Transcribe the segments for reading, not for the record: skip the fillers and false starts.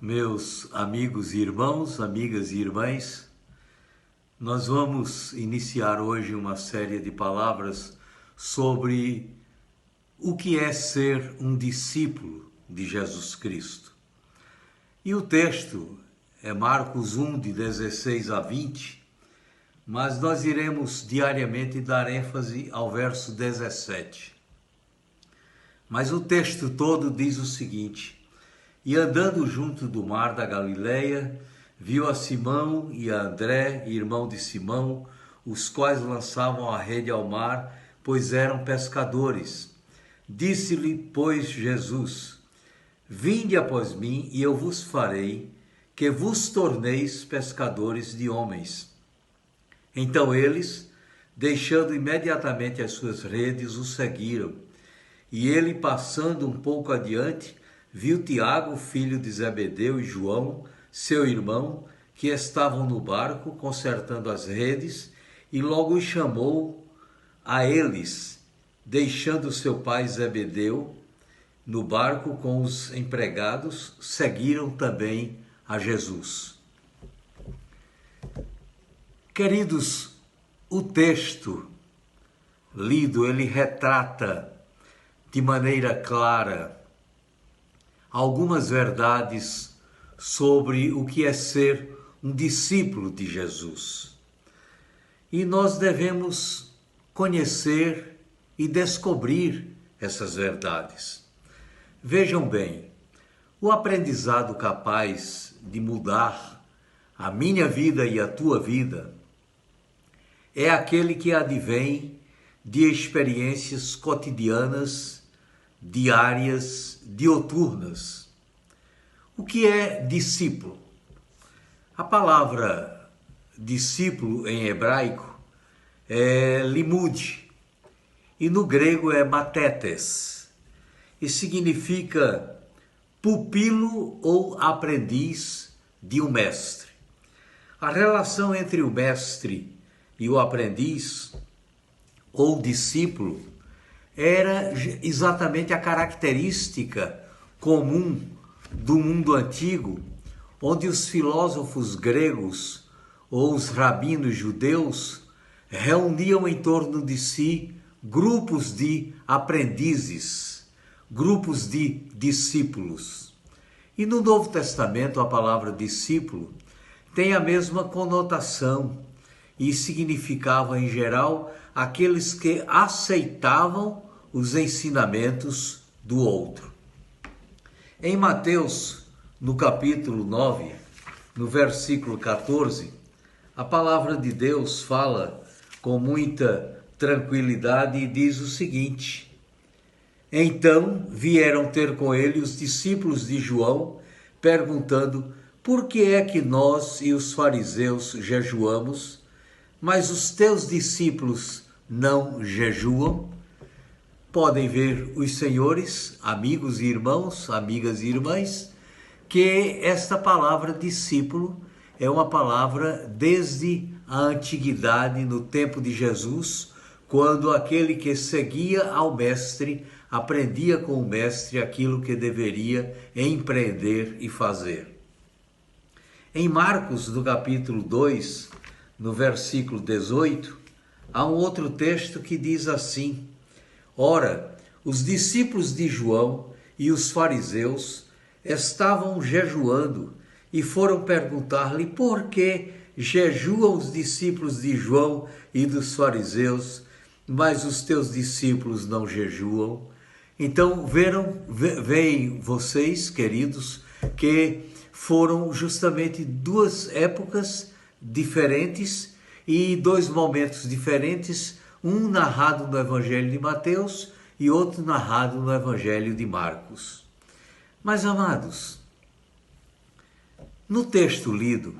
Meus amigos e irmãos, amigas e irmãs, nós vamos iniciar hoje uma série de palavras sobre o que é ser um discípulo de Jesus Cristo. E o texto é Marcos 1, de 16 a 20, mas nós iremos diariamente dar ênfase ao verso 17. Mas o texto todo diz o seguinte: E andando junto do mar da Galileia, viu a Simão e a André, irmão de Simão, os quais lançavam a rede ao mar, pois eram pescadores. Disse-lhe, pois, Jesus: Vinde após mim, e eu vos farei que vos torneis pescadores de homens. Então eles, deixando imediatamente as suas redes, o seguiram. E ele, passando um pouco adiante, viu Tiago, filho de Zebedeu, e João, seu irmão, que estavam no barco consertando as redes, e logo os chamou a eles, deixando seu pai Zebedeu no barco com os empregados, seguiram também a Jesus. Queridos, o texto lido, ele retrata de maneira clara algumas verdades sobre o que é ser um discípulo de Jesus. E nós devemos conhecer e descobrir essas verdades. Vejam bem, o aprendizado capaz de mudar a minha vida e a tua vida é aquele que advém de experiências cotidianas, diárias, dioturnas. O que é discípulo? A palavra discípulo em hebraico é limud e no grego é matetes e significa pupilo ou aprendiz de um mestre. A relação entre o mestre e o aprendiz ou discípulo era exatamente a característica comum do mundo antigo, onde os filósofos gregos ou os rabinos judeus reuniam em torno de si grupos de aprendizes, grupos de discípulos. E no Novo Testamento a palavra discípulo tem a mesma conotação e significava em geral aqueles que aceitavam os ensinamentos do outro. Em Mateus, no capítulo 9, no versículo 14, a palavra de Deus fala com muita tranquilidade e diz o seguinte: Então vieram ter com ele os discípulos de João, perguntando: Por que é que nós e os fariseus jejuamos, mas os teus discípulos não jejuam? Podem ver os senhores, amigos e irmãos, amigas e irmãs, que esta palavra discípulo é uma palavra desde a antiguidade, no tempo de Jesus, quando aquele que seguia ao mestre aprendia com o mestre aquilo que deveria empreender e fazer. Em Marcos, no capítulo 2, no versículo 18, há um outro texto que diz assim: Ora, os discípulos de João e os fariseus estavam jejuando e foram perguntar-lhe: Por que jejuam os discípulos de João e dos fariseus, mas os teus discípulos não jejuam? Então veem vocês, queridos, que foram justamente duas épocas diferentes e dois momentos diferentes, um narrado no Evangelho de Mateus e outro narrado no Evangelho de Marcos. Mas, amados, no texto lido,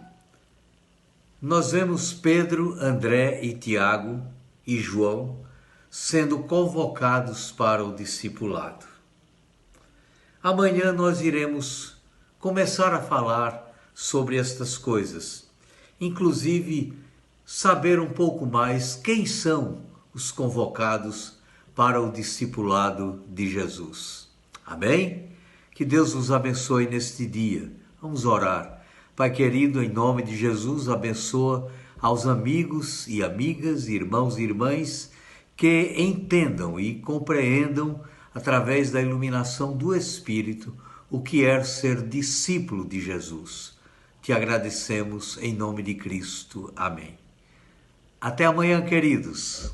nós vemos Pedro, André e Tiago e João sendo convocados para o discipulado. Amanhã nós iremos começar a falar sobre estas coisas, inclusive saber um pouco mais quem são os convocados para o discipulado de Jesus. Amém? Que Deus os abençoe neste dia. Vamos orar. Pai querido, em nome de Jesus, abençoa aos amigos e amigas, irmãos e irmãs que entendam e compreendam, através da iluminação do Espírito, o que é ser discípulo de Jesus. Te agradecemos em nome de Cristo. Amém. Até amanhã, queridos.